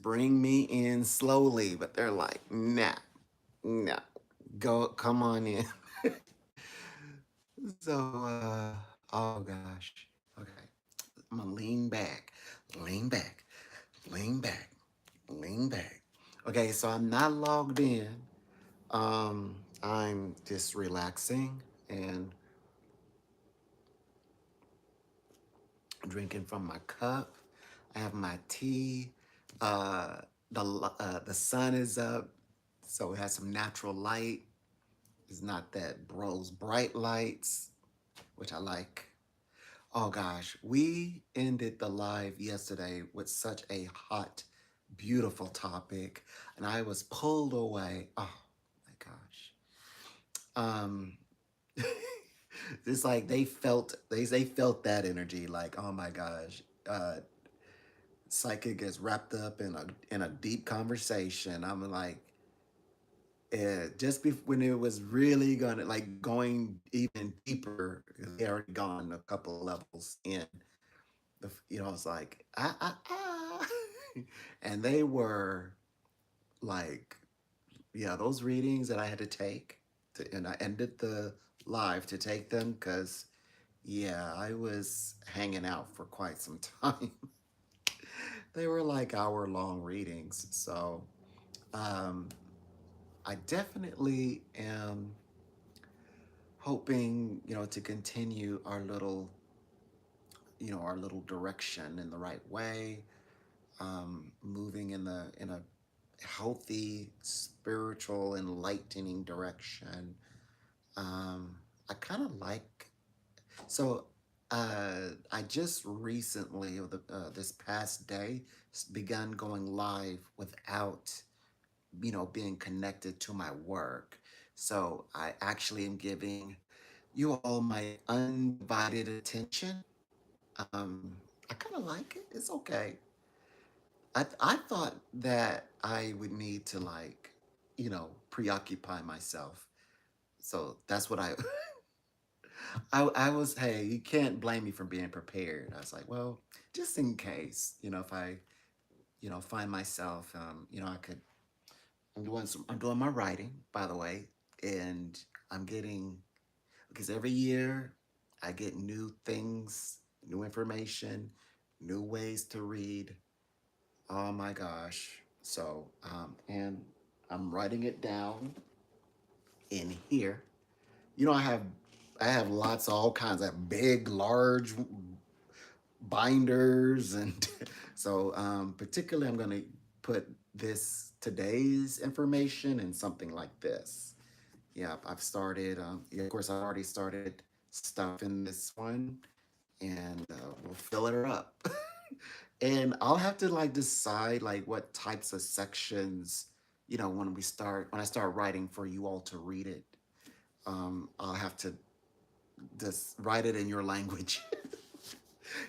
bring me in slowly, but they're like, nah, nah, come on in. So, oh gosh. Okay. I'm gonna lean back, lean back, lean back, lean back. Okay, so I'm not logged in. I'm just relaxing and drinking from my cup. I have my tea. Uh, the sun is up, so it has some natural light. It's not that rose bright lights, which I like. Oh gosh, we ended the live yesterday with such a hot, beautiful topic, and I was pulled away. Oh my gosh. Um, it's like they felt that energy. Like, oh my gosh, psychic gets wrapped up in a deep conversation. I'm like, when it was really gonna like going even deeper, they already gone a couple of levels in. It's like and they were like, yeah, those readings that I had to take, and I ended the live to take them because, yeah, I was hanging out for quite some time. They were like hour-long readings, so um, I definitely am hoping, to continue our little direction in the right way, moving in a healthy, spiritual, enlightening direction. I kind of like so. I just recently, this past day, begun going live without, being connected to my work. So I actually am giving you all my undivided attention. I kind of like it. It's okay. I thought that I would need to like, preoccupy myself. So that's what I was, hey, you can't blame me for being prepared. I was like, well, just in case, if I, find myself, I could, I'm doing my writing, by the way, and I'm getting, because every year I get new things, new information, new ways to read. Oh my gosh. So, and I'm writing it down in here. I have lots of all kinds of big, large binders, and so particularly I'm going to put this today's information in something like this. Yeah, I've started. Yeah, of course, I've already started stuff in this one, and we'll fill it up. And I'll have to like decide like what types of sections, when I start writing for you all to read it. I'll have to just write it in your language.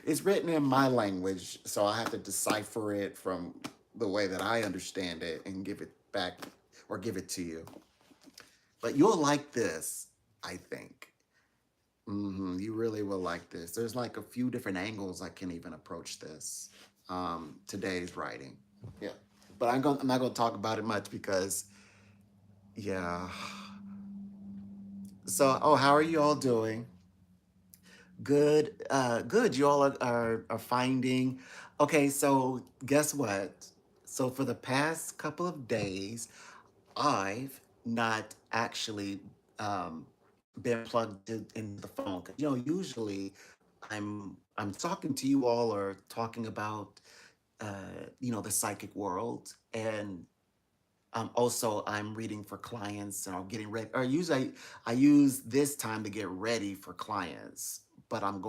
It's written in my language, so I have to decipher it from the way that I understand it and give it back or give it to you. But you'll like this, I think. You really will like this. There's like a few different angles I can even approach this. Today's writing. Yeah. But I'm not gonna talk about it much because, yeah. So, oh, how are you all doing? Good, good. You all are finding. Okay, so guess what? So for the past couple of days, I've not actually been plugged into the phone. 'Cause, usually I'm talking to you all or talking about the psychic world, and also I'm reading for clients and I'm getting ready. Or usually I use this time to get ready for clients, but I'm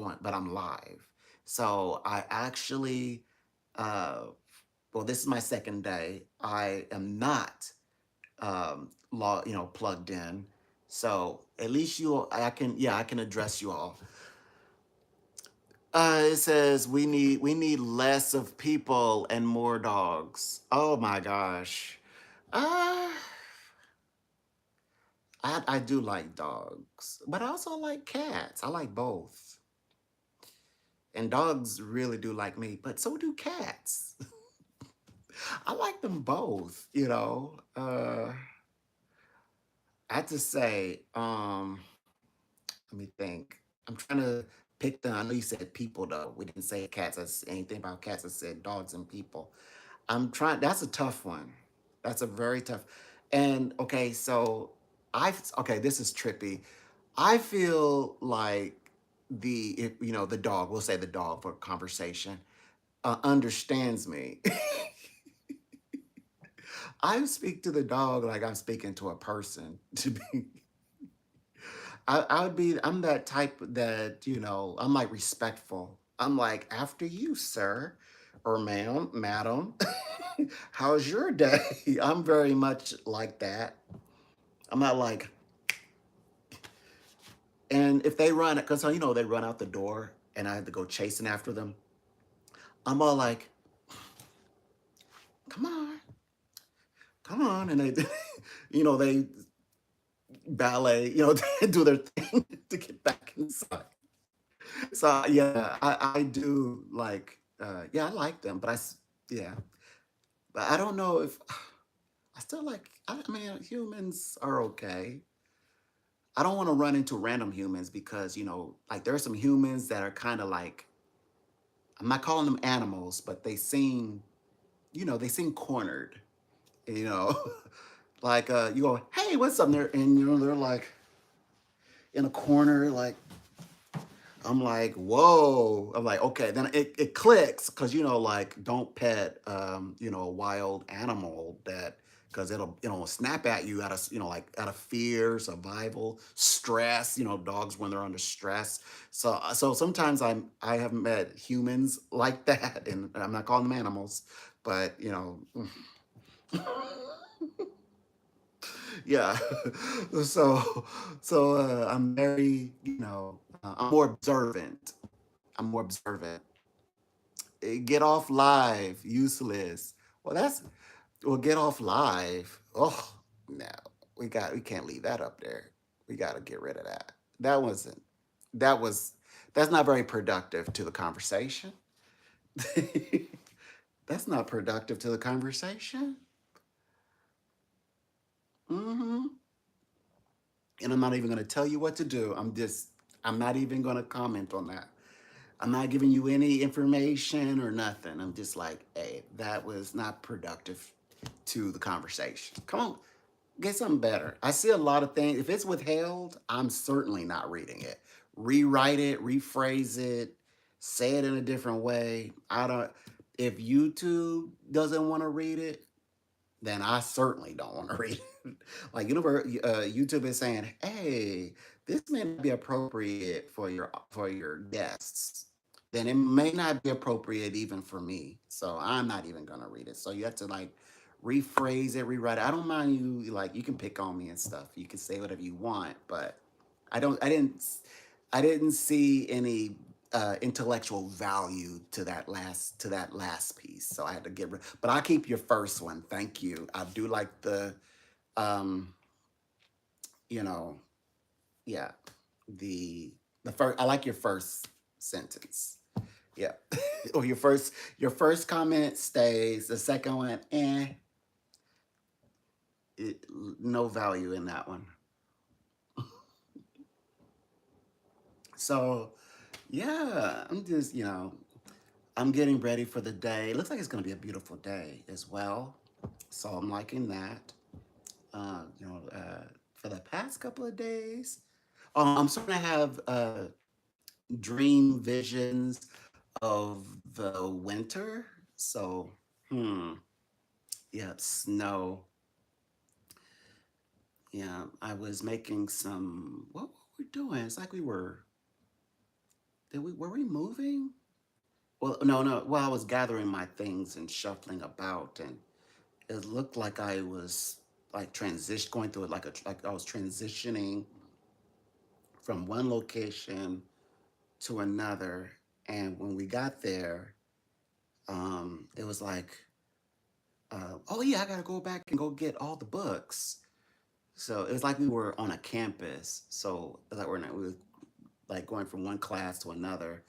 live. So I actually, uh, well, this is my second day. I am not plugged in. So at least I can address you all. It says we need less of people and more dogs. Oh my gosh. Uh, I do like dogs, but I also like cats. I like both. And dogs really do like me, but so do cats. I like them both, you know. I have to say, let me think. I'm trying to pick the. I know you said people though. We didn't say cats. That's anything about cats. I said dogs and people. I'm trying. That's a tough one. That's a very tough. And okay, so okay. This is trippy. I feel like the dog. We'll say the dog for conversation understands me. I speak to the dog like I'm speaking to a person. To be, I would be. I'm that type that I'm like respectful. I'm like after you, sir, or ma'am, madam. How's your day? I'm very much like that. I'm not like, and if they run, because they run out the door, and I have to go chasing after them. I'm all like, come on, come on, and they, they ballet, they do their thing to get back inside. So yeah, I do like yeah, I like them, but yeah, but I don't know if I still like. I mean, humans are okay. I don't want to run into random humans because like there are some humans that are kind of like I'm not calling them animals, but they seem cornered. You know, like you go, hey, what's up there, and they're like in a corner, like I'm like, whoa. I'm like, okay. Then it clicks because like don't pet a wild animal that because it'll snap at you out of like out of fear, survival, stress. Dogs when they're under stress. So sometimes I have met humans like that, and I'm not calling them animals, but yeah. so I'm very I'm more observant. I'm more observant. Get off live, useless. Well, get off live. Oh no, we can't leave that up there. We got to get rid of that. That wasn't. That was. That's not very productive to the conversation. That's not productive to the conversation. hmm And I'm not even going to tell you what to do. I'm not even going to comment on that. I'm not giving you any information or nothing. I'm just like, hey, that was not productive to the conversation. Come on, get something better. I see a lot of things. If it's withheld, I'm certainly not reading it. Rewrite it, rephrase it, say it in a different way. I don't. If YouTube doesn't want to read it, then I certainly don't want to read it. Like YouTube is saying, "Hey, this may not be appropriate for your guests." Then it may not be appropriate even for me. So I'm not even gonna read it. So you have to like rephrase it, rewrite it. I don't mind you like you can pick on me and stuff. You can say whatever you want, but I don't. I didn't see any intellectual value to that last piece. So I had to get rid. But I'll keep your first one. Thank you. I do like um, you know, yeah, the the first. I like your first sentence. Yeah, or your first comment stays. The second one, it, no value in that one. So yeah, I'm getting ready for the day. It looks like it's going to be a beautiful day as well. So I'm liking that. For the past couple of days, I'm starting to have dream visions of the winter. So, yeah, snow. Yeah, I was making some. What were we doing? It's like we were. Were we moving? Well, no, no. Well, I was gathering my things and shuffling about, and it looked like I was like going through it like I was transitioning from one location to another. And when we got there, it was like, oh yeah, I gotta go back and go get all the books. So it was like we were on a campus. So it was like we were like going from one class to another,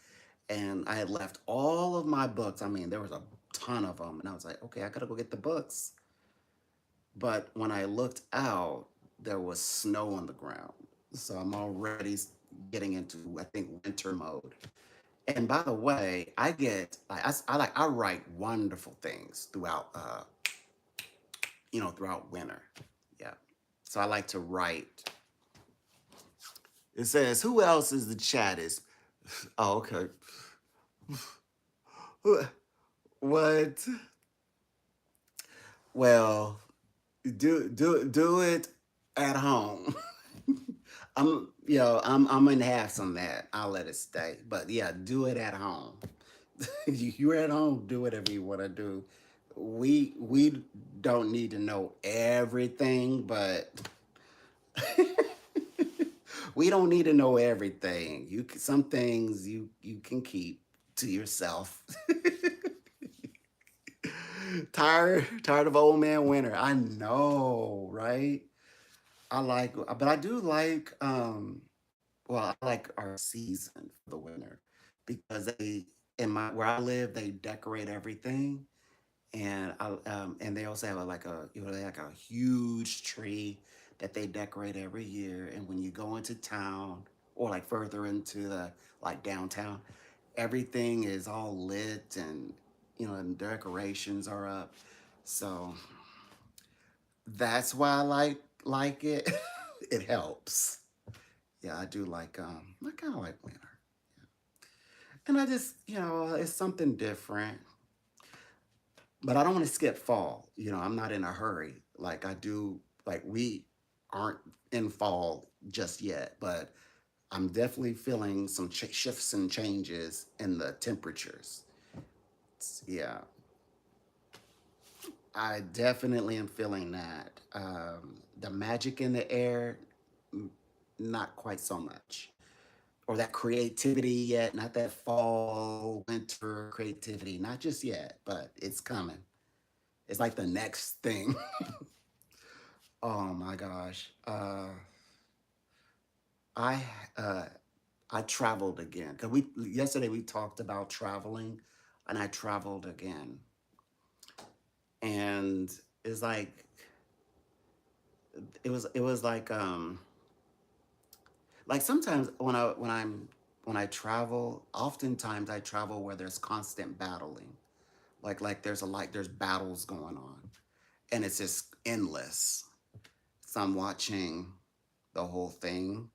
and I had left all of my books. I mean, there was a ton of them, and I was like, okay, I gotta go get the books. But when I looked out, there was snow on the ground, so I'm already getting into, I think, winter mode. And by the way, I get like I write wonderful things throughout throughout winter. Yeah. So I like to write. It says, who else is the chat is? Oh, okay. What? Well, do it at home. I'm gonna have some of that. I'll let it stay. But yeah, do it at home. You're at home, do whatever you want to do. We don't need to know everything, but we don't need to know everything. Some things you can keep to yourself. Tired of old man winter. I know, right? But I do like well, I like our season for the winter because they in my where I live they decorate everything, and they also have they like a huge tree that they decorate every year. And when you go into town or like further into the like downtown, everything is all lit, and and decorations are up. So that's why I like it. It helps. Yeah, I do I kind of like winter. And I just, it's something different. But I don't want to skip fall. I'm not in a hurry. Like I do, like we aren't in fall just yet, but I'm definitely feeling some shifts and changes in the temperatures. Yeah, I definitely am feeling that. The magic in the air, n- not quite so much. Or that creativity yet, not that fall, winter creativity, not just yet, but it's coming. It's like the next thing. Oh my gosh. I uh I traveled again. Cause we yesterday we talked about traveling, and I traveled again. And it's it was like sometimes when I travel, oftentimes I travel where there's constant battling. There's battles going on, and it's just endless. So I'm watching the whole thing.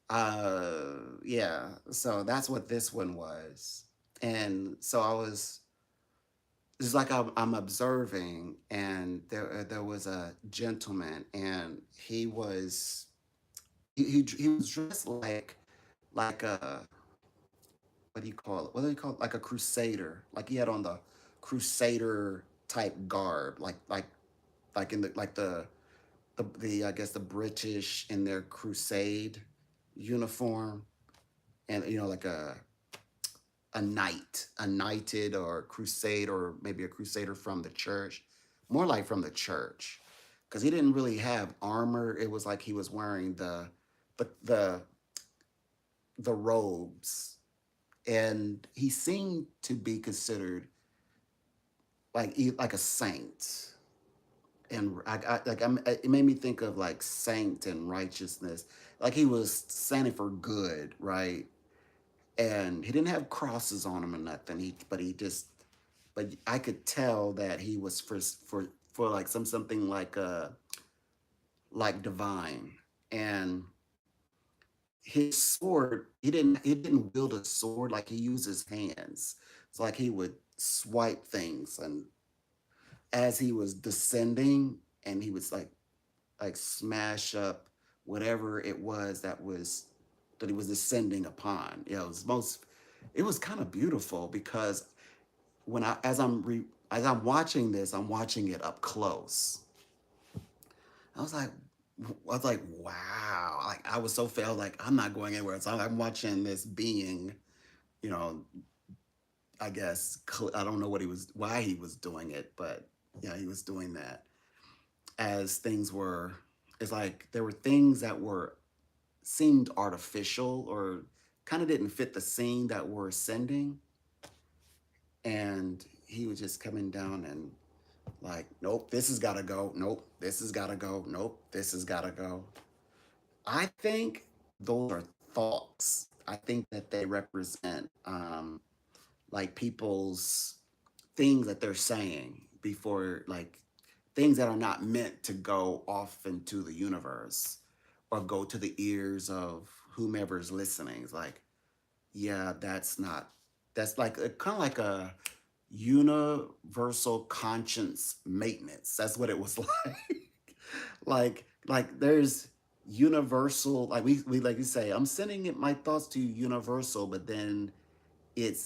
Yeah, so that's what this one was. And so it's like I'm observing, and there was a gentleman, and he was dressed like a, what do you call it? What do you call it? Like a crusader. Like he had on the crusader type garb, like in the I guess the British in their crusade uniform, and like a knight, a knighted or a crusade, or maybe a crusader from the church, more like from the church, because he didn't really have armor. It was like he was wearing the the the robes, and he seemed to be considered like a saint. And it made me think of like saint and righteousness, like he was standing for good, right? And he didn't have crosses on him or nothing. But I could tell that he was for like something like divine. And his sword, he didn't wield a sword, like he used his hands. It's like he would swipe things, and as he was descending, and he was like smash up whatever it was that he was descending upon. It was kind of beautiful, because when I as I'm watching this, I'm watching it up close. I was like, wow. Like I was so felt like I'm not going anywhere. So I'm watching this being, you know, I guess I don't know why he was doing it, but yeah, he was doing that as things were. It's like there were things that were seemed artificial, or kind of didn't fit the scene, that were ascending. and he was just coming down and like, nope, this has got to go. Nope, this has got to go. Nope, this has got to go. I think those are thoughts. I think that they represent like people's things that they're saying before, like things that are not meant to go off into the universe or go to the ears of whomever's listening. It's like, yeah, that's not, that's like kind of like a universal conscience maintenance. That's what it was like. Like there's universal, like we like you say, I'm sending it my thoughts to universal, but then it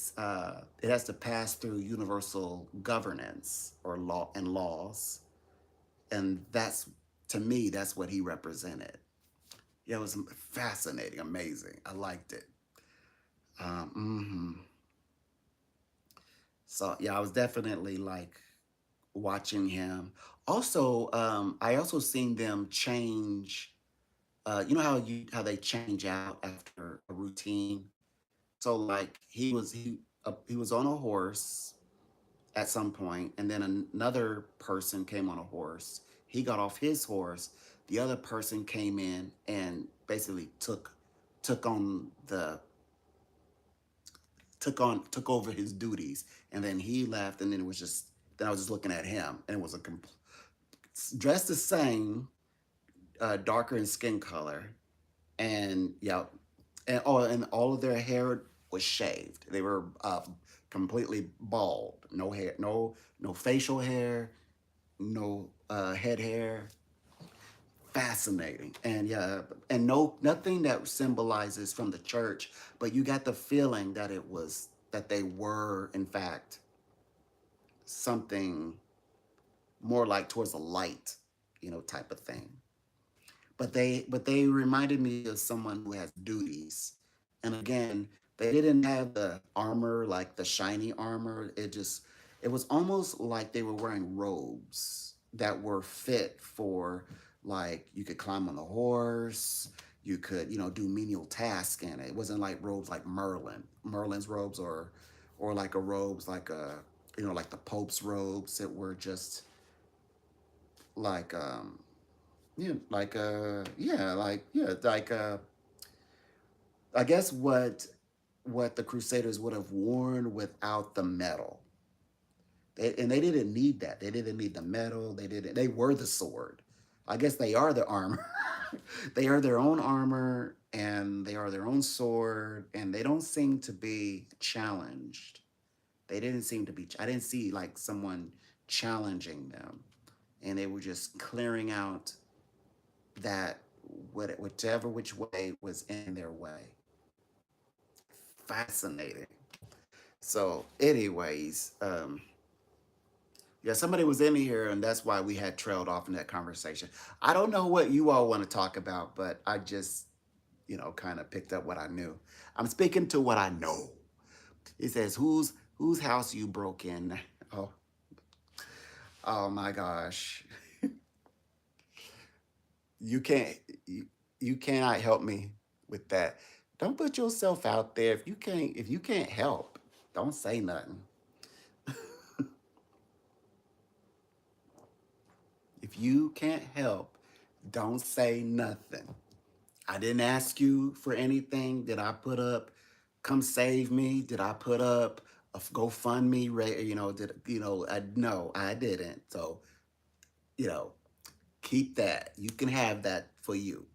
has to pass through universal governance or laws, and that's, to me, that's what he represented. Yeah, it was fascinating, amazing. I liked it. Mhm. So yeah, I was definitely like watching him. Also, I also seen them change. You know how they change out after a routine. So like he was on a horse at some point, and then another person came on a horse. He got off his horse. The other person came in and basically took on the took over his duties, and then he left, and then it was just then I was just looking at him, and it was dressed the same, darker in skin color, and yeah, and all of their hair was shaved. They were completely bald, no hair, no facial hair, no head hair. Fascinating, and yeah, and nothing that symbolizes from the church, but you got the feeling that it was that they were in fact something more like towards the light, type of thing. But they reminded me of someone who has duties. And again, they didn't have the armor, like the shiny armor. It was almost like they were wearing robes that were fit for, like, you could climb on the horse, you could, do menial tasks in it. It wasn't like robes like Merlin's robes, or like a robes like like the Pope's robes that were just like yeah, I guess what the Crusaders would have worn without the metal. And they didn't need that. They didn't need the metal. They were the sword. I guess they are the armor. They are their own armor, and they are their own sword, and they don't seem to be challenged. They didn't seem to be I didn't see like someone challenging them, and they were just clearing out that whichever which way was in their way. Fascinating. So, anyways, yeah, somebody was in here, and that's why we had trailed off in that conversation. I don't know what you all want to talk about, but I just, kind of picked up what I knew. I'm speaking to what I know. It says, whose house you broke in? Oh, oh my gosh, you can't you cannot help me with that. Don't put yourself out there if you can't help. Don't say nothing. If you can't help, don't say nothing. I didn't ask you for anything. Did I put up come save me? Did I put up a GoFundMe? Did no, I didn't. So, you know, keep that. You can have that for you.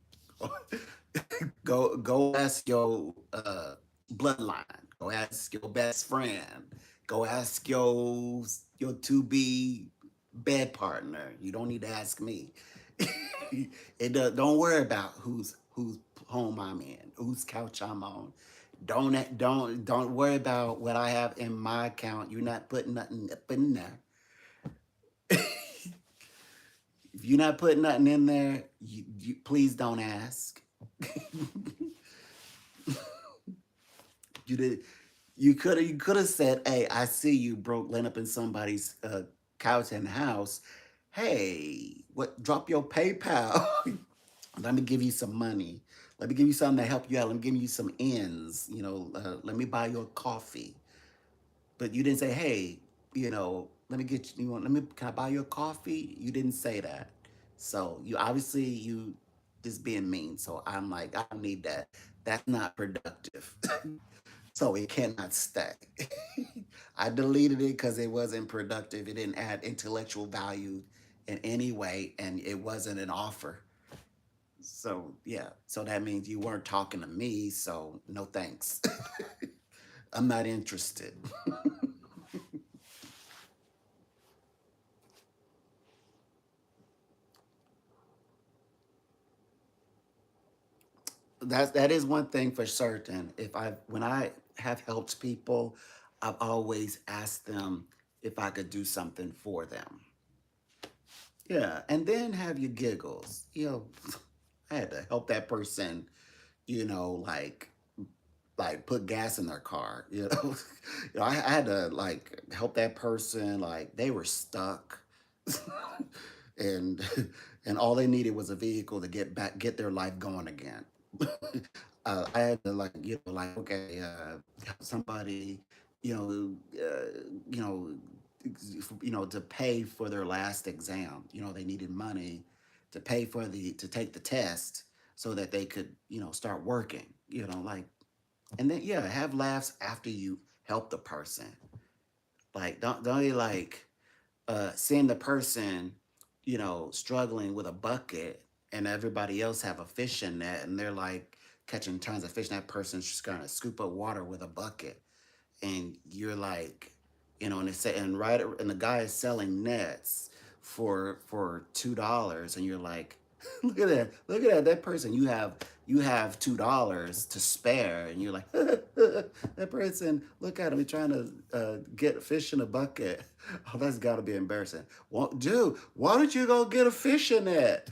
Go ask your bloodline. Go ask your best friend. Go ask your to be bed partner. You don't need to ask me. Don't worry about whose home I'm in, whose couch I'm on. Don't worry about what I have in my account. You're not putting nothing up in there. If you're not putting nothing in there, you please don't ask. You did. You could have said, "Hey, I see you broke, laying up in somebody's couch in the house. Hey, what? Drop your PayPal. Let me give you some money. Let me give you something to help you out. Let me give you some ends. Let me buy you a coffee. but you didn't say, hey, let me get you, let me, can I buy you a coffee? You didn't say that. So you obviously, you just being mean. So I'm like, I don't need that. That's not productive. So it cannot stay. I deleted it because it wasn't productive. It didn't add intellectual value in any way, and it wasn't an offer. So yeah, so that means you weren't talking to me. So no thanks. I'm not interested. That is one thing for certain. If I When I have helped people, I've always asked them if I could do something for them. Yeah, and then have your giggles. I had to help that person, like put gas in their car. I had to like help that person, like they were stuck, and and all they needed was a vehicle to get their life going again. I had to like like okay, help somebody, you know, you know, to pay for their last exam. They needed money to pay for the to take the test so that they could start working. Like, and then yeah, have laughs after you help the person. Like don't you like seeing the person, struggling with a bucket and everybody else have a fishing net and they're like catching tons of fish and that person's just gonna scoop up water with a bucket and you're like, and it's and right and the guy is selling nets for $2 and you're like, look at that person you have $2 to spare and you're like, that person, look at him, he's trying to get a fish in a bucket. Oh, that's got to be embarrassing. Well, dude, why don't you go get a fishing net?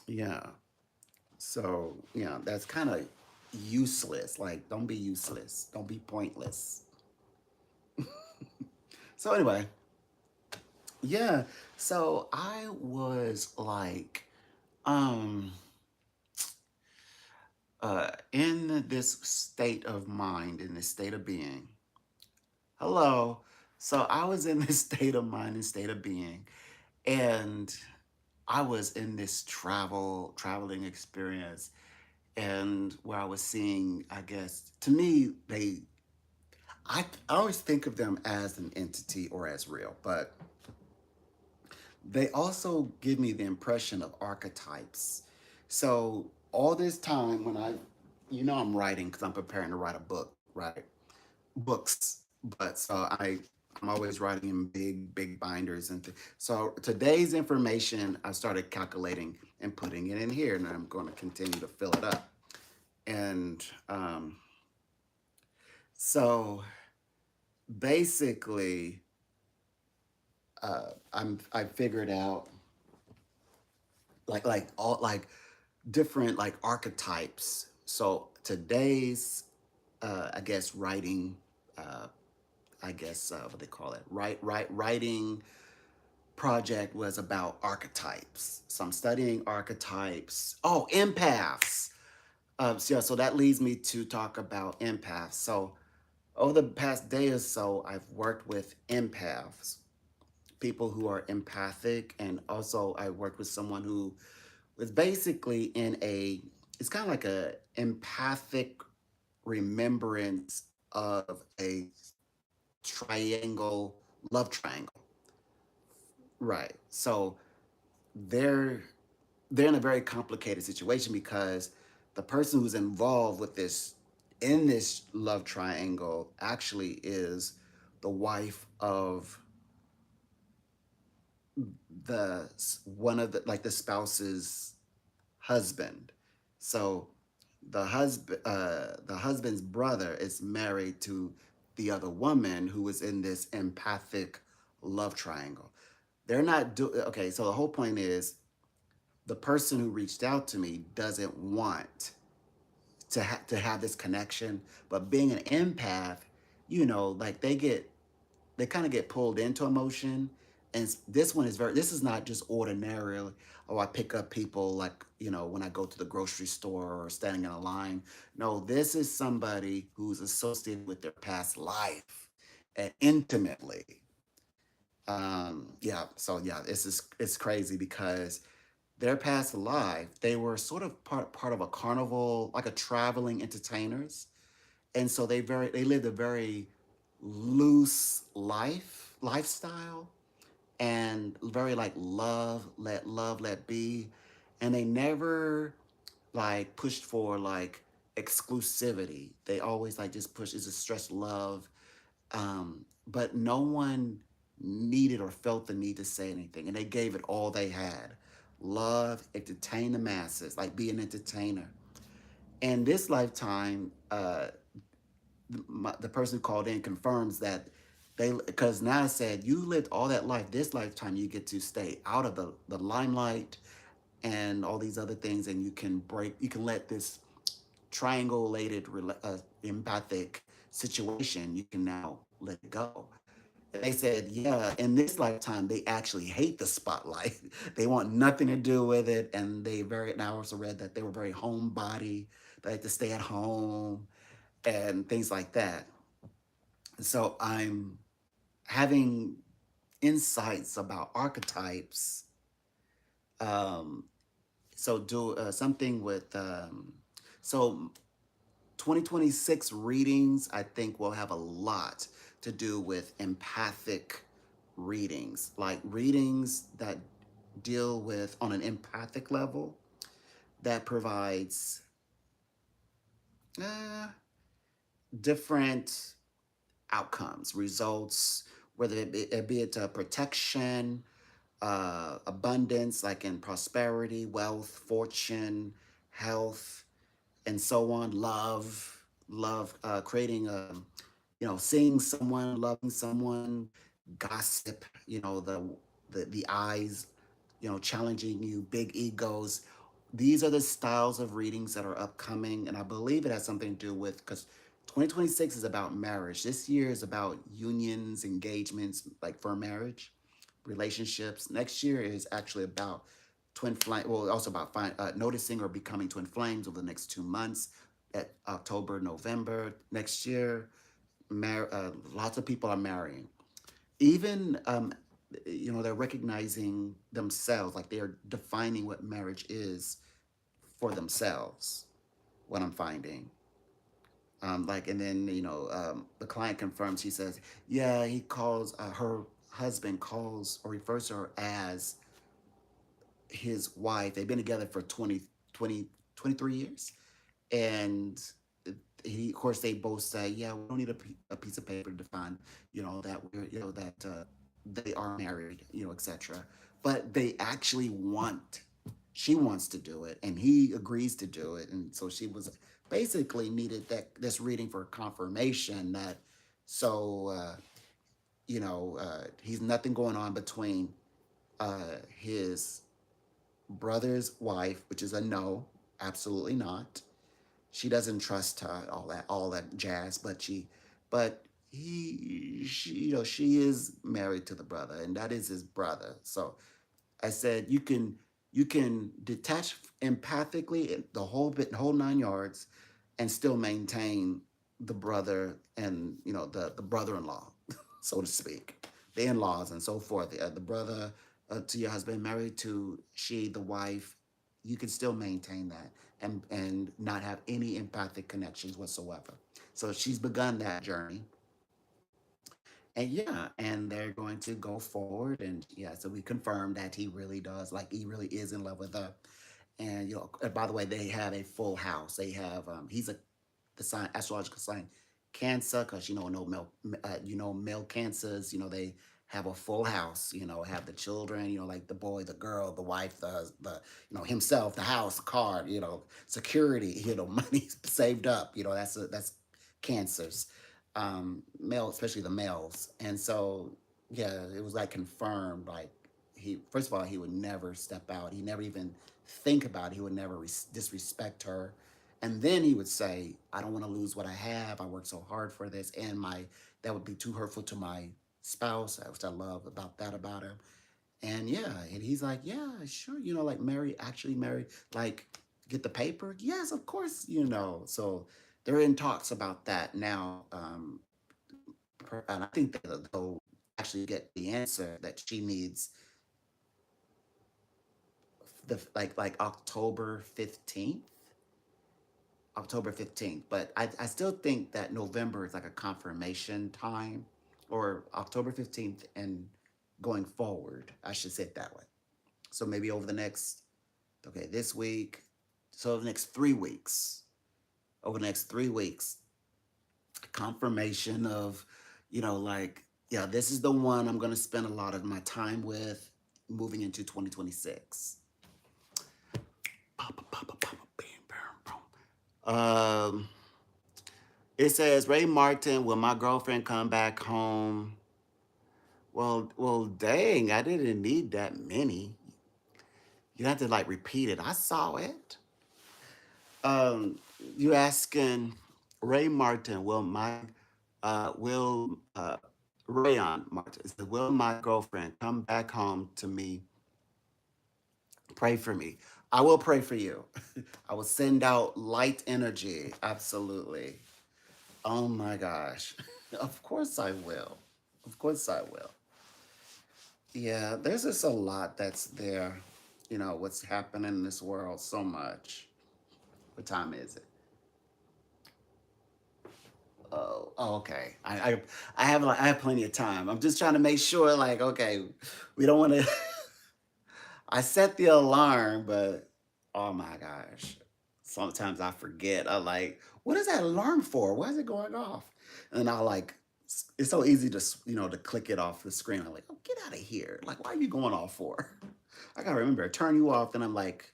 Yeah. So, that's kind of useless. Like, don't be useless. Don't be pointless. So, anyway, yeah. So, I was like, um, in this state of mind, in this state of being. Hello. So, I was in this state of mind and state of being, and I was in this traveling experience, and where I was seeing, I guess, to me, I always think of them as an entity or as real, but they also give me the impression of archetypes. So all this time when I'm writing because I'm preparing to write a book, right? Books, but I'm always writing in big binders so today's information I started calculating and putting it in here, and I'm going to continue to fill it up. And so basically, I figured out all like different like archetypes. So today's I guess writing, uh, I guess what they call it, writing project was about archetypes. So I'm studying archetypes. Oh, empaths. So that leads me to talk about empaths. So over the past day or so, I've worked with empaths, people who are empathic, and also I worked with someone who was basically in a, it's kind of like a empathic remembrance of a triangle, love triangle. Right. So they're they're in a very complicated situation because the person who's involved with this in this love triangle actually is the wife of the one of the like the spouse's husband. So the husband's brother is married to the other woman who is in this empathic love triangle. They're not do Okay, so the whole point is the person who reached out to me doesn't want to have this connection, but being an empath, like they kind of get pulled into emotion, And this one is very, this is not just ordinarily, oh, I pick up people like, when I go to the grocery store or standing in a line. No, this is somebody who's associated with their past life and intimately. Yeah, so yeah, it's crazy because their past life, they were sort of part of a carnival, like a traveling entertainers. And so they lived a very loose lifestyle, and very like love let be, and they never like pushed for like exclusivity. They always like just push is a stress love, but no one needed or felt the need to say anything, and they gave it all they had. Love, entertain the masses, like be an entertainer. And this lifetime, the person who called in confirms that they, because now I said you lived all that life. This lifetime, you get to stay out of the limelight and all these other things, and you can let this triangulated empathic situation, you can now let it go. And they said, yeah, in this lifetime, they actually hate the spotlight. They want nothing to do with it. And and I also read that they were very homebody. They like to stay at home and things like that. So I'm having insights about archetypes. Um, so do something with so 2026 readings, I think, will have a lot to do with empathic readings, like readings that deal with on an empathic level, that provides uh, different outcomes, results, whether it be protection, abundance, like in prosperity, wealth, fortune, health, and so on. Love, creating seeing someone, loving someone, gossip. The eyes, challenging you, big egos. These are the styles of readings that are upcoming, and I believe it has something to do with, because 2026 is about marriage. This year is about unions, engagements, like for marriage, relationships. Next year is actually about twin flame. Well, also about noticing or becoming twin flames over the next 2 months, at October, November next year. Lots of people are marrying. Even they're recognizing themselves, like they're defining what marriage is for themselves. What I'm finding, and then the client confirms. He says, yeah, he calls her husband calls or refers to her as his wife. They've been together for 23 years. And of course, they both say, yeah, we don't need a piece of paper to define, that they are married, etc. But they actually she wants to do it, and he agrees to do it. And so she was basically needed this reading for confirmation that, so, he's nothing going on between his brother's wife, which is a no, absolutely not. She doesn't trust all that jazz, but she is married to the brother, and that is his brother. So I said you can detach empathically, the whole 9 yards, and still maintain the brother, and the brother-in-law, so to speak, the in-laws and so forth. The brother to your husband, married to the wife. You can still maintain that, and not have any empathic connections whatsoever. So she's begun that journey, and yeah, and they're going to go forward, and yeah, so we confirmed that he really does, like he really is in love with her. And by the way, they have a full house. They have he's a the sign astrological sign Cancer, because no male cancers, they have a full house. Have the children, like the boy, the girl, the wife, the himself, the house, car, security, money saved up. That's cancers, male, especially the males. And so yeah, it was like confirmed. Like, he first of all, he would never step out. He never even think about it. He would never disrespect her. And then he would say, I don't want to lose what I have. I worked so hard for this, and that would be too hurtful to my spouse, which I love about that about him. And yeah, and he's like, yeah, sure, like marry, actually marry, like get the paper. Yes, of course, So they're in talks about that now, and I think that they'll actually get the answer that she needs the like October 15th. But I still think that November is like a confirmation time, or October 15th and going forward. I should say it that way. So maybe over the next, okay, this week, so over the next 3 weeks, over the next 3 weeks, confirmation of, like, yeah, this is the one I'm going to spend a lot of my time with moving into 2026. Um, it says Ray Martin, will my girlfriend come back home? Well, dang, I didn't need that many. You have to like repeat it. I saw it. Um, you asking Ray Martin, will Rayon Martin says, will my girlfriend come back home to me? Pray for me. I will pray for you. I will send out light energy. Absolutely. Oh my gosh. Of course I will. Of course I will. Yeah, there's just a lot that's there. What's happening in this world so much. What time is it? Oh, okay. I have plenty of time. I'm just trying to make sure, like, okay, we don't want to. I set the alarm, but oh my gosh, sometimes I forget. I like, what is that alarm for? Why is it going off? And I like, it's so easy to to click it off the screen. I'm like, oh, get out of here! Like, why are you going off for? I gotta remember, turn you off. Then I'm like,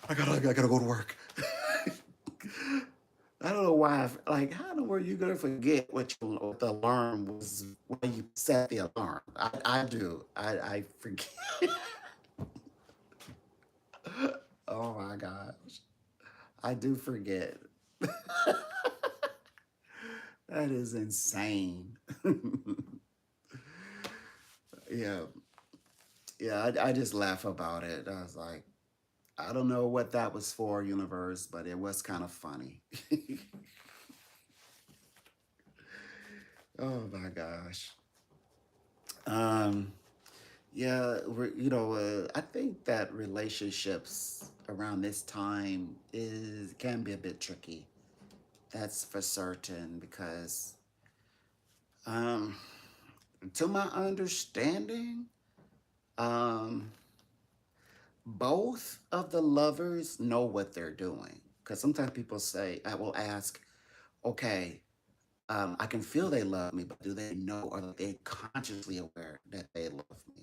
I gotta go to work. I don't know why. Like, how in the world you gonna forget what the alarm was when you set the alarm? I do. I forget. Oh my gosh, I do forget. That is insane. Yeah, yeah. I just laugh about it. I was like, I don't know what that was for, universe, but it was kind of funny. Oh my gosh. Um, Yeah, I think that relationships around this time is can be a bit tricky. That's for certain because, um, to my understanding, um, both of the lovers know what they're doing. Because sometimes people say, I will ask, okay, I can feel they love me, but do they know, or are they consciously aware that they love me?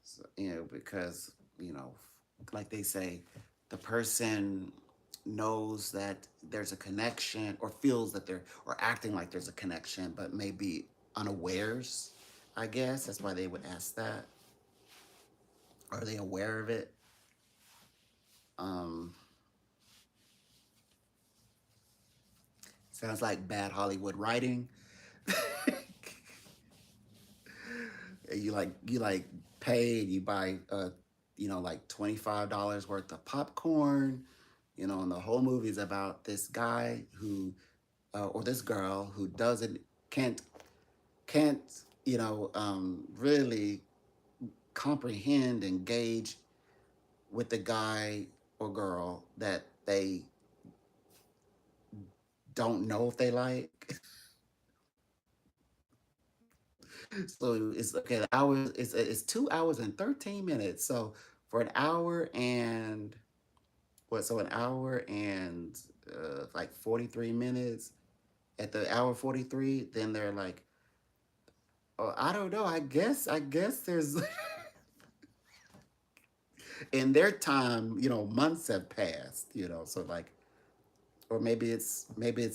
So, because, you know, like they say, the person knows that there's a connection or feels that they're, or acting like there's a connection, but maybe unawares, I guess. That's why they would ask that. Are they aware of it? Um, Sounds like bad Hollywood writing. You like pay and you buy like $25 worth of popcorn, and the whole movie is about this guy who or this girl who doesn't can't can't really comprehend, engage with the guy or girl that they don't know if they like. So it's okay. The hours it's 2 hours and 13 minutes. So for an hour and what? So an hour and like 43 minutes. At the hour 43, then they're like, oh, I don't know. I guess there's in their time, months have passed. So like, or maybe it's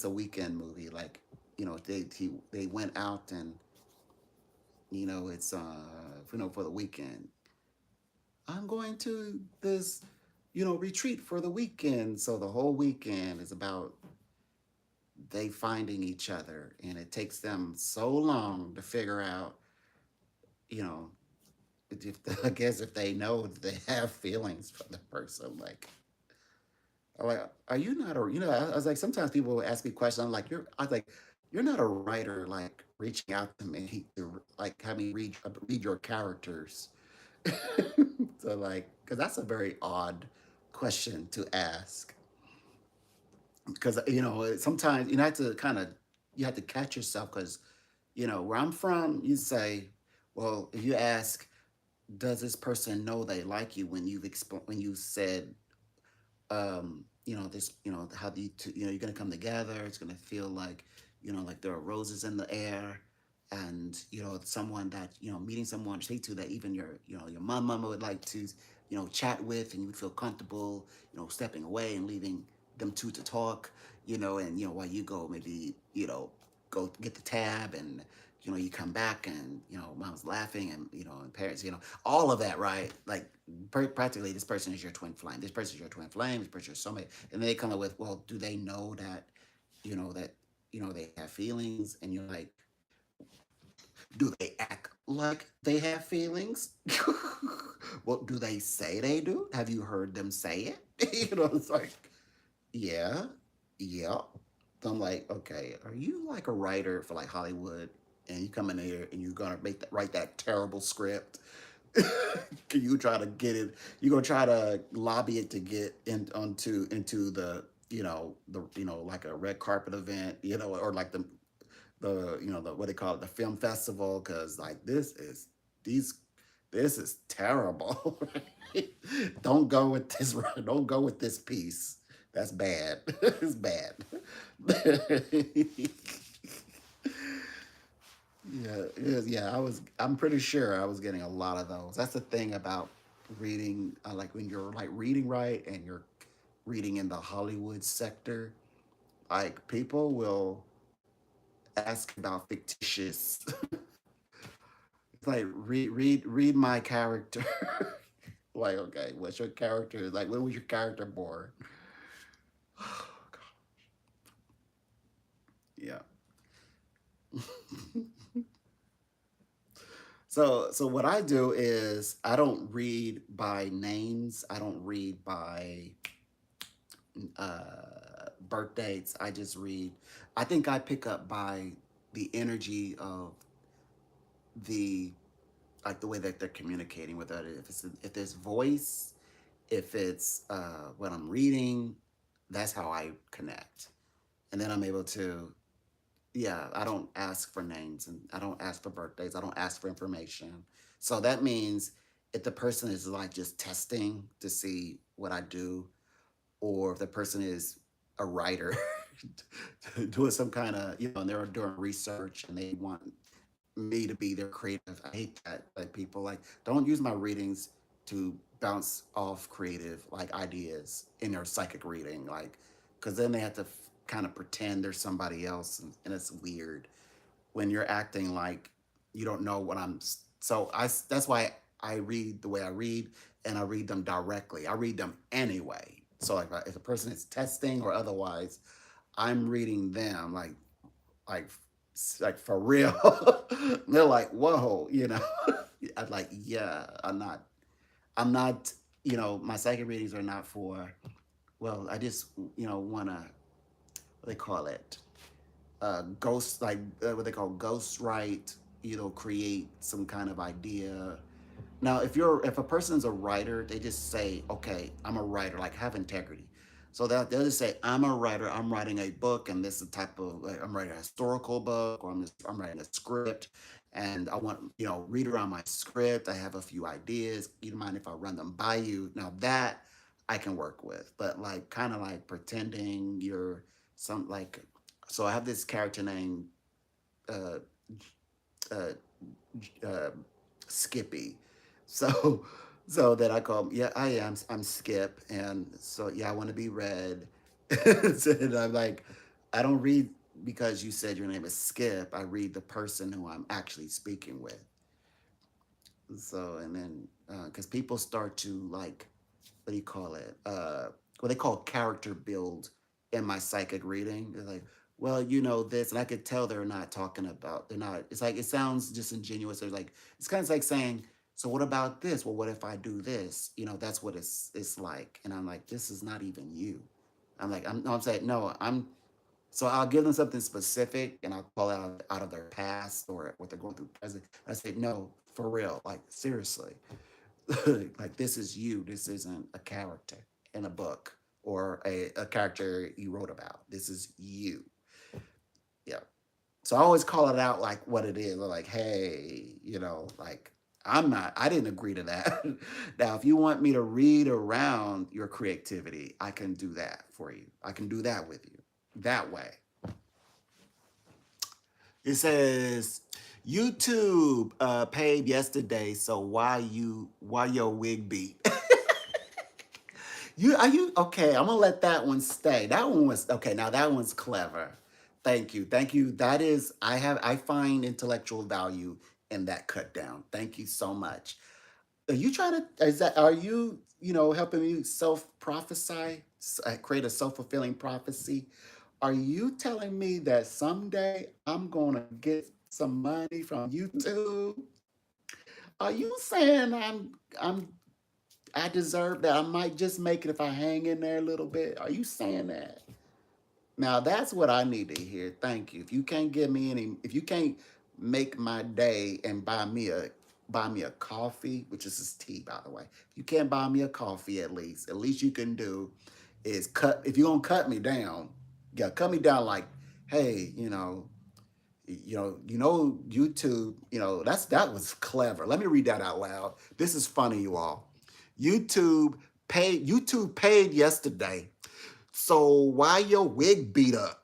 a weekend movie. Like, they went out and it's for the weekend. I'm going to this retreat for the weekend. So the whole weekend is about they finding each other, and it takes them so long to figure out, you know, if I guess if they know that they have feelings for the person, like, are you not a, I was like, sometimes people will ask me questions. I'm like, I was like, you're not a writer, like reaching out to me to like have me read your characters. So like, because that's a very odd question to ask. Because sometimes you have to you have to catch yourself because where I'm from, you say, well, if you ask, does this person know they like you when when you said this, how do you, you're gonna come together. It's gonna feel like, like there are roses in the air, and someone that meeting someone, say to that even your mama would like to, chat with, and you would feel comfortable, stepping away and leaving them two to talk, and while you go maybe go get the tab, and you come back, and mom's laughing, and and parents, all of that, right? Like practically, this person is your twin flame. This person is your twin flame. This person is your soulmate. And then they come up with, well, do they know that, that they have feelings? And you're like, do they act like they have feelings? What do they say they do? Have you heard them say it? It's like, yeah, yeah. So I'm like, okay, are you like a writer for like Hollywood, and you come in here and you're gonna write that terrible script? Can you try to get it? You gonna try to lobby it to get into the like a red carpet event, or like the what they call it, the film festival? Because like these this is terrible. Right? Don't go with this. Don't go with this piece. That's bad. It's bad. Yeah, yeah. I'm pretty sure I was getting a lot of those. That's the thing about reading. Like when you're like reading right, and you're reading in the Hollywood sector. Like people will ask about fictitious. It's like read my character. Like, okay, what's your character? Like, when was your character born? Yeah. So what I do is I don't read by names. I don't read by birth dates. I just read. I think I pick up by the energy of the like the way that they're communicating with it. If there's voice, if it's what I'm reading, that's how I connect. And then I'm able to, yeah, I don't ask for names, and I don't ask for birthdays. I don't ask for information. So that means if the person is like just testing to see what I do, or if the person is a writer doing some kind of, and they're doing research and they want me to be their creative. I hate that. Like people like don't use my readings to bounce off creative like ideas in their psychic reading, like because then they have to kind of pretend they're somebody else, and it's weird when you're acting like you don't know what I'm. So that's why I read the way I read, and I read them directly. I read them anyway. So like if a person is testing or otherwise, I'm reading them like like for real. They're like, whoa, I'm like, yeah, I'm not, my psychic readings are not for, well, I just, wanna, what they call it, ghost, like what they call ghost write, create some kind of idea. Now, if a person's a writer, they just say, okay, I'm a writer, like have integrity. So they'll just say, I'm a writer, I'm writing a book, and this is the type of, like, I'm writing a historical book, or I'm writing a script, and I want, read around my script. I have a few ideas. You don't mind if I run them by you? Now that I can work with, but like kind of like pretending you're some like, so I have this character named uh, uh, uh, Skippy. So so that I call him, yeah, I am. I'm Skip, and so yeah, I want to be read. And I'm like, I don't read because you said your name is Skip. I read the person who I'm actually speaking with. So and then because people start to like, what do you call it? What they call character build in my psychic reading. They're like, well, this, and I could tell they're not talking about, they're not, it's like, it sounds disingenuous. They're like, it's kind of like saying, so what about this? Well, what if I do this? That's what it's like. And I'm like, this is not even you. I'm like, no, I'm saying, no, so I'll give them something specific and I'll call out of their past or what they're going through present. I say, no, for real, like seriously, like this is you. This isn't a character in a book or a character you wrote about. This is you. Yeah. So I always call it out like what it is. Like, hey, like I didn't agree to that. Now, if you want me to read around your creativity, I can do that for you. I can do that with you that way. It says YouTube paid yesterday, so why your wig beat? You are you okay? I'm gonna let that one stay. That one was okay. Now that one's clever. Thank you, thank you. That is, I find intellectual value in that cut down. Thank you so much. Are you trying to? Are you helping me self prophesy, create a self fulfilling prophecy? Are you telling me that someday I'm gonna get some money from YouTube? Are you saying I deserve that? I might just make it if I hang in there a little bit. Are you saying that? Now that's what I need to hear. Thank you. If you can't give me any, if you can't make my day and buy me a coffee, which is this tea, by the way. If you can't buy me a coffee, at least you can do is cut. If you're gonna cut me down, yeah, cut me down like, hey, YouTube. That was clever. Let me read that out loud. This is funny, you all. YouTube paid yesterday, so why your wig beat up?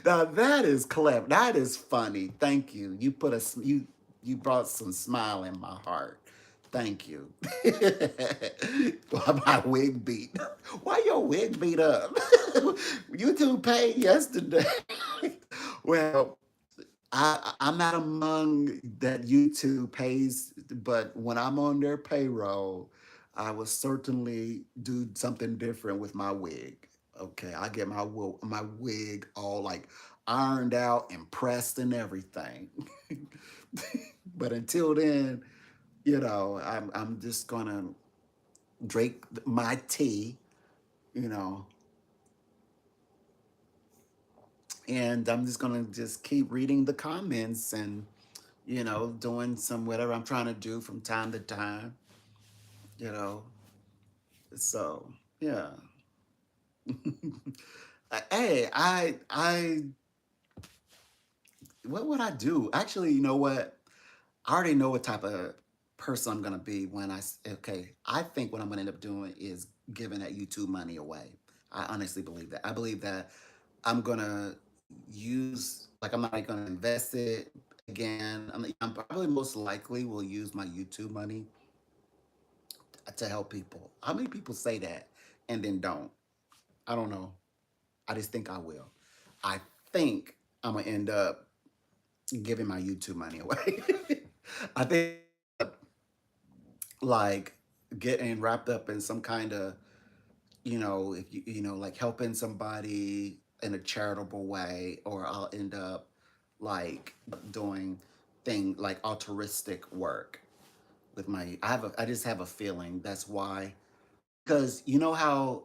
Now that is clever. That is funny. Thank you. You brought some smile in my heart. Thank you. Why my wig beat? Why your wig beat up? YouTube paid yesterday. Well, I'm not among that YouTube pays, but when I'm on their payroll, I will certainly do something different with my wig. Okay, I get my wig all like ironed out and pressed and everything. But until then, I'm just gonna drink my tea, you know, and I'm just gonna just keep reading the comments and doing some whatever I'm trying to do from time to time, you know. So yeah. Hey, what would I do? Actually, you know what? I already know what type of person I'm gonna be when okay. I think what I'm gonna end up doing is giving that YouTube money away. I honestly believe that. I believe that I'm gonna use like I'm not gonna invest it again. I'm probably most likely will use my YouTube money to help people. How many people say that and then don't? I don't know. I just think I will. I think I'm gonna end up giving my YouTube money away. I think like getting wrapped up in some kind of if like helping somebody in a charitable way, or I'll end up like doing thing like altruistic work with my. I just have a feeling that's why. Because you know how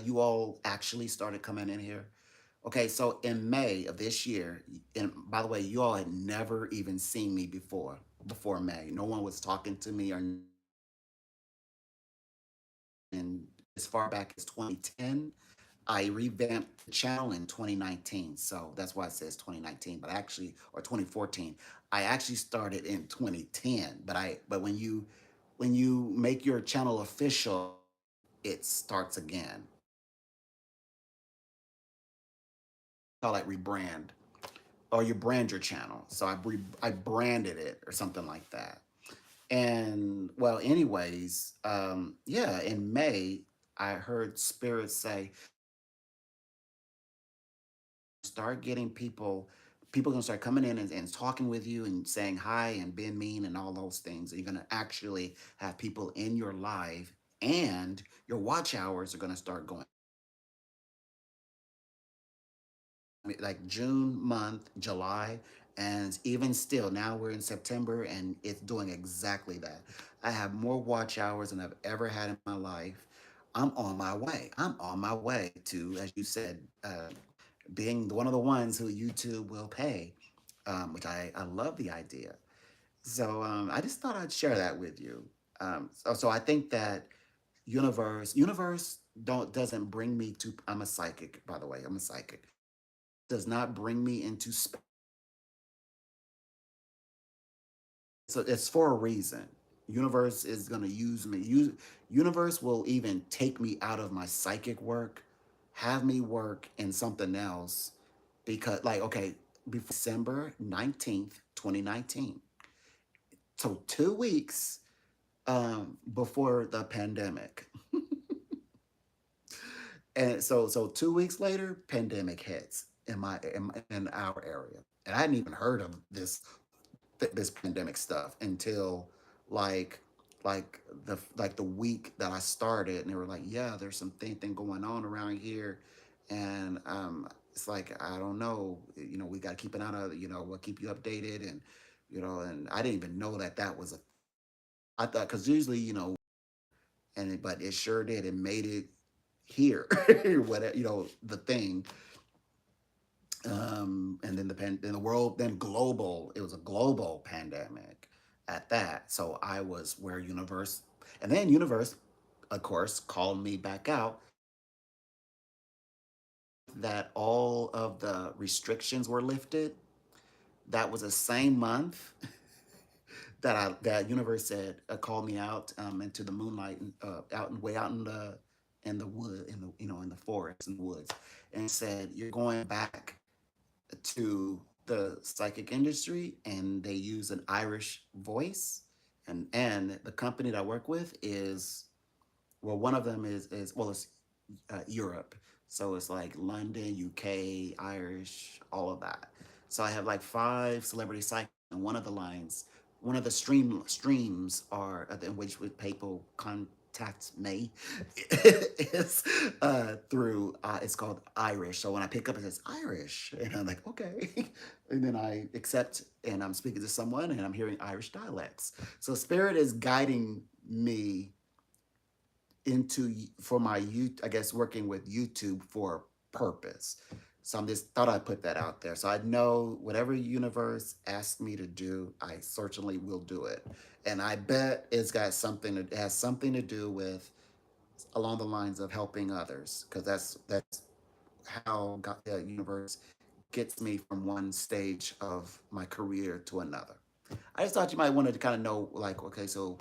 you all actually started coming in here. Okay, so in May of this year, and by the way, you all had never even seen me before May. No one was talking to me, or and as far back as 2010, I revamped the channel in 2019. So that's why it says 2019, but actually, or 2014. I actually started in 2010, but when you make your channel official, it starts again. Call it rebrand, or you brand your channel. So I branded it or something like that. And well, anyways, yeah, in May, I heard Spirit say, start getting people gonna start coming in and talking with you and saying hi and being mean and all those things. And you're gonna actually have people in your life, and your watch hours are gonna start going like June month, July, and even still, now we're in September and it's doing exactly that. I have more watch hours than I've ever had in my life. I'm on my way. I'm on my way to, as you said, being one of the ones who YouTube will pay, which I love the idea. So I just thought I'd share that with you. So I think that universe don't doesn't bring me to. I'm a psychic, by the way. I'm a psychic. Does not bring me into space. So it's for a reason. Universe is gonna use me. Universe will even take me out of my psychic work, have me work in something else, because like okay, before December 19th, 2019. So 2 weeks before the pandemic. And so 2 weeks later, pandemic hits in our area, and I hadn't even heard of this pandemic stuff until like like the week that I started, and they were like, yeah, there's some thing going on around here, and it's like I don't know, we got to keep an eye on, we'll keep you updated, and and I didn't even know that was a. I thought because usually but it sure did. It made it here, whatever the thing. And then then the world, then global. It was a global pandemic at that. So I was where universe, and then universe, of course, called me back out that all of the restrictions were lifted. That was the same month that universe said called me out into the moonlight, out and way out in the wood, in the forest and the woods, and said you're going back to the psychic industry, and they use an Irish voice, and the company that I work with is, well, one of them is well, it's Europe, so it's like London, UK, Irish, all of that. So I have like five celebrity psychics, and one of the lines, one of the streams are in which people contact me is through it's called Irish. So when I pick up, it says Irish, and I'm like, okay, and then I accept, and I'm speaking to someone, and I'm hearing Irish dialects. So spirit is guiding me into for my I guess working with YouTube for purpose. So I'm just thought I'd put that out there. So I know whatever universe asks me to do, I certainly will do it. And I bet it has something to do with along the lines of helping others, because that's how God, the universe gets me from one stage of my career to another. I just thought you might want to kind of know, like, okay, so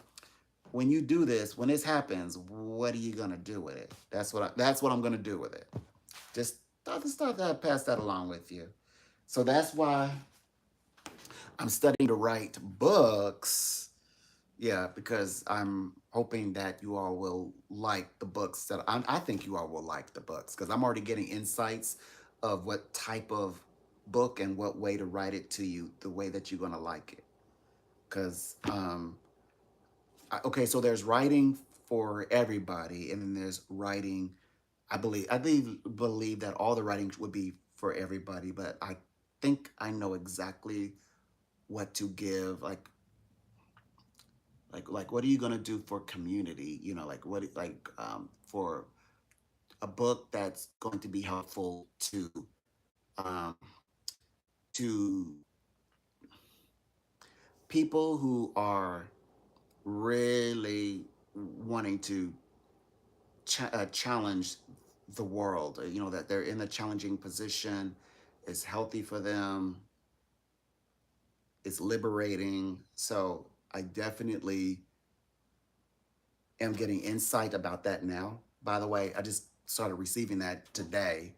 when you do this, when this happens, what are you gonna do with it? That's what I'm gonna do with it. Just thought that pass that along with you. So that's why I'm studying to write books. Yeah, because I'm hoping that you all will like the books I think you all will like the books, because I'm already getting insights of what type of book and what way to write it to you, the way that you're gonna like it. Because okay, so there's writing for everybody, and then there's writing. I believe that all the writing would be for everybody, but I think I know exactly what to give. Like what are you gonna do for community? Like what for a book that's going to be helpful um, to people who are really wanting to challenge the world. That they're in a challenging position. It's healthy for them. It's liberating. So I definitely am getting insight about that now. By the way, I just started receiving that today.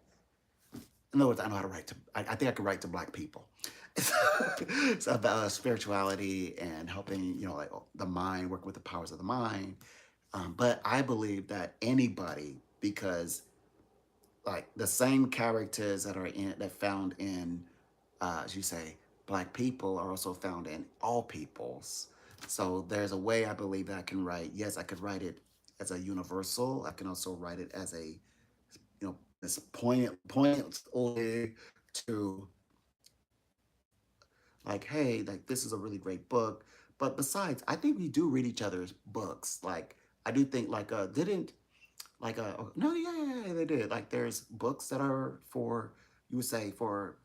In other words, I know how to write to. I think I can write to Black people. It's about spirituality and helping, like the mind, work with the powers of the mind. But I believe that anybody, because like the same characters that found in as you say, Black people are also found in all peoples. So there's a way I believe that I can write. Yes, I could write it as a universal. I can also write it as a, this poignantly to like, hey, like this is a really great book. But besides, I think we do read each other's books. Like I do think like didn't like oh, no, yeah, yeah, yeah, they did. Like there's books that are for, you would say, for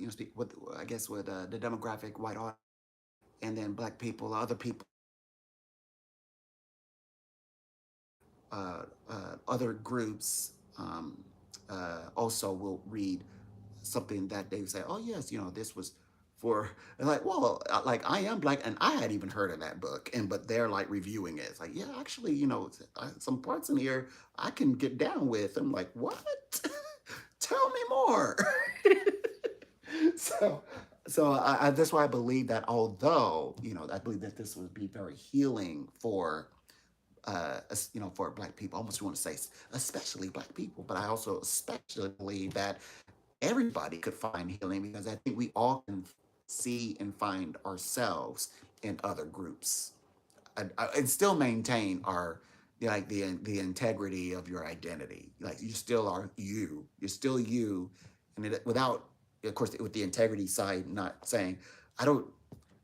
speak with, I guess, with the demographic white audience, and then black people, other people, other groups also will read something that they say, oh yes, this was for, and like, well, like I am black, and I had even heard of that book, and but they're like reviewing it. It's like, yeah, actually, some parts in here I can get down with. I'm like, what? Tell me more. so, so that's why I believe that although I believe that this would be very healing for for black people. I almost want to say especially black people, but I also especially believe that everybody could find healing because I think we all can see and find ourselves in other groups and still maintain our like the integrity of your identity. Like you still are you. You're still you, and without, of course, with the integrity side, not saying I don't.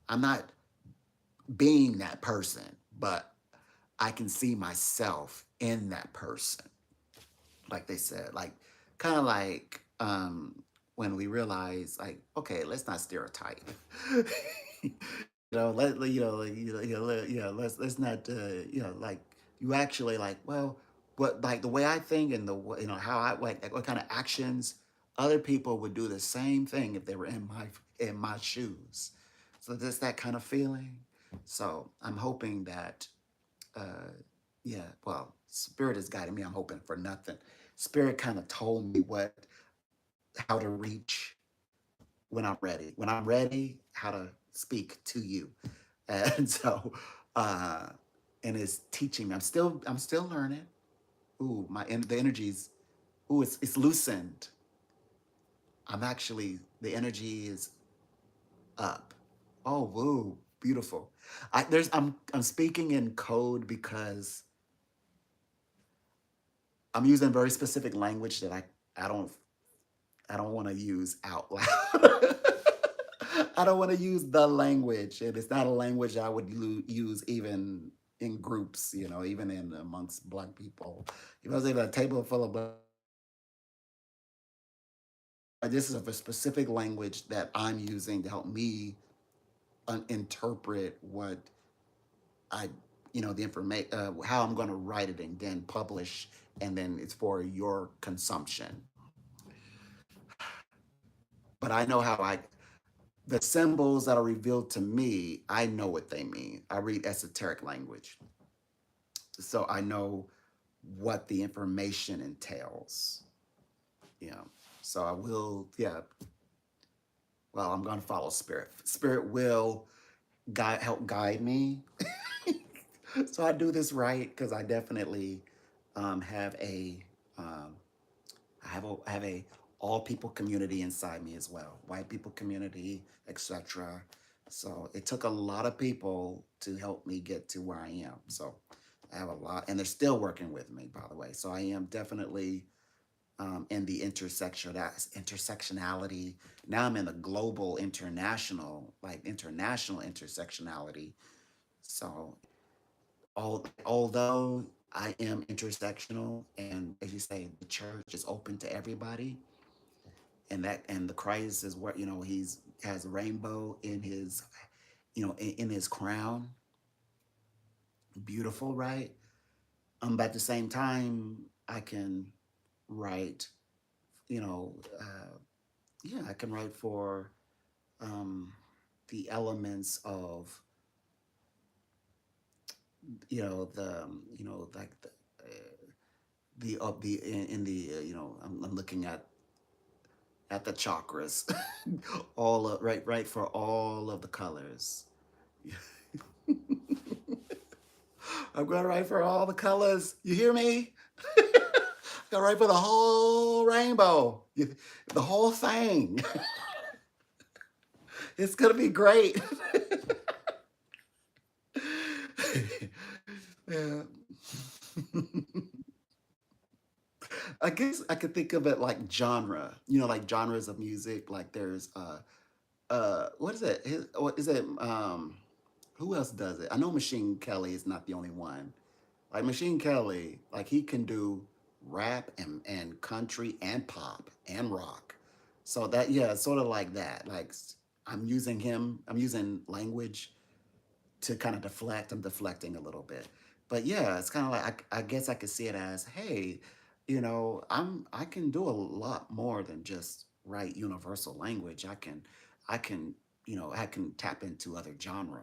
I'm not being that person, but I can see myself in that person. Like they said, like kind of like when we realize, like, okay, let's not stereotype. Let's not like you actually like, well, what, like the way I think and how I like what kind of actions other people would do the same thing if they were in my shoes. So there's that kind of feeling. So I'm hoping that uh, yeah, well, Spirit is guiding me. I'm hoping for nothing. Spirit kind of told me how to reach when I'm ready. When I'm ready, how to speak to you. And so, uh, and it's teaching me. I'm still learning. Ooh, the energies. Ooh, it's loosened. The energy is up. Oh, woo, beautiful. I'm speaking in code because I'm using very specific language that I don't I don't want to use out loud. I don't want to use the language, and it's not a language I would use even in groups. Even in amongst black people. If I was at a table full of black, this is a specific language that I'm using to help me interpret what I, the information, how I'm going to write it and then publish, and then it's for your consumption. But I know how the symbols that are revealed to me, I know what they mean. I read esoteric language. So I know what the information entails. Yeah. So I will, yeah. Well, I'm going to follow Spirit. Spirit will help guide me. So I do this right because I definitely have um, I have a all people community inside me as well, white people community, etc. So it took a lot of people to help me get to where I am. So I have a lot, and they're still working with me, by the way. So I am definitely in the intersectionality. Now I'm in the global, international intersectionality. So although I am intersectional, and as you say, the church is open to everybody, and the Christ is what he's has a rainbow in his in his crown, beautiful, right? But at the same time, I can write, you know, yeah, I can write for um, the elements of like the in the I'm looking at the chakras, all right for all of the colors. I'm gonna write for all the colors. You hear me? I'm gonna write for the whole rainbow, the whole thing. It's gonna be great. Yeah. guess I could think of it like genre. You know, like genres of music. Like there's what is it? What is it? Who else does it? I know Machine Kelly is not the only one. Like Machine Kelly, like he can do rap and country and pop and rock. So that yeah, it's sort of like that. Like I'm using him. I'm using language to kind of deflect. I'm deflecting a little bit. But yeah, it's kind of like I guess I could see it as, hey, I can do a lot more than just write universal language. I can I can tap into other genre.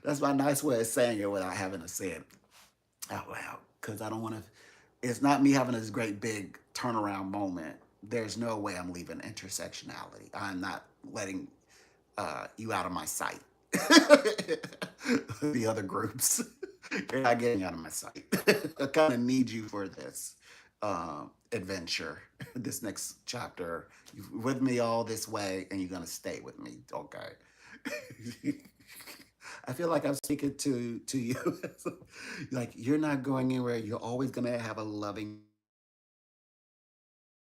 That's my nice way of saying it without having to say it out loud. Because I don't want to. It's not me having this great big turnaround moment. There's no way I'm leaving intersectionality. I'm not letting you out of my sight. The other groups, you're not getting out of my sight. I kind of need you for this adventure, this next chapter. You're with me all this way, and you're gonna stay with me, okay? I feel like I'm speaking to you. Like you're not going anywhere. You're always gonna have a loving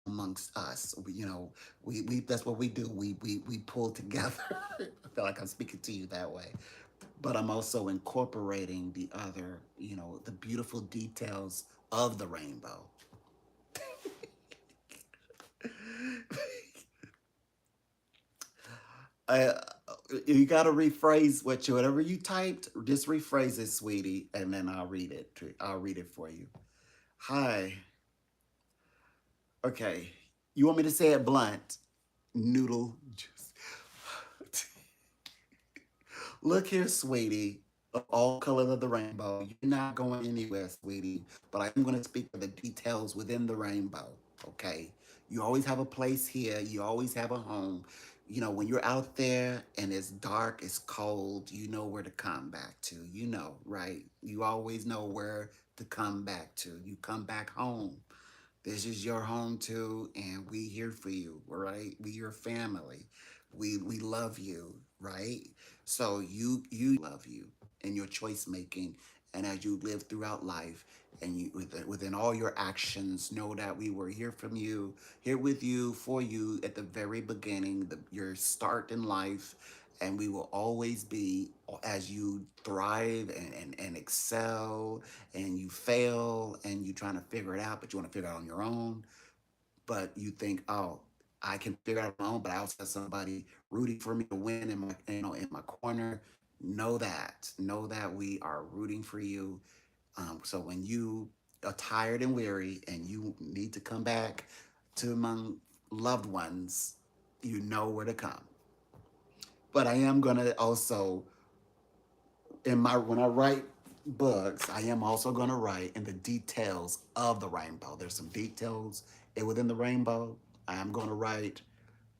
amongst us. We that's what we do. We pull together. I feel like I'm speaking to you that way. But I'm also incorporating the other, the beautiful details of the rainbow. I, you got to rephrase whatever you typed. Just rephrase it, sweetie, and then I'll read it. I'll read it for you. Hi. Okay. You want me to say it blunt? Noodle. Juice. Look here, sweetie. Of all colors of the rainbow, you're not going anywhere, sweetie. But I am going to speak of the details within the rainbow. Okay. You always have a place here. You always have a home. When you're out there and it's dark, it's cold, you know where to come back to. Right? You always know where to come back to. You come back home. This is your home too, and we here for you, right? We your family. We love you, right? So you love you and your choice making, and as you live throughout life, and within all your actions, know that we were here from you, here with you, for you at the very beginning, your start in life, and we will always be as you thrive and excel and you fail and you trying to figure it out, but you want to figure it out on your own. But you think, oh, I can figure it out on my own, but I also have somebody rooting for me to win in my corner. Know that we are rooting for you. So when you are tired and weary and you need to come back to among loved ones, you know where to come. But I am gonna also when I write books, I am also going to write in the details of the rainbow. There's some details within the rainbow. I am going to write,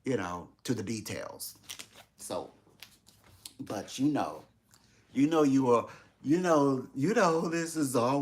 to the details. So, but you know, you are, this is always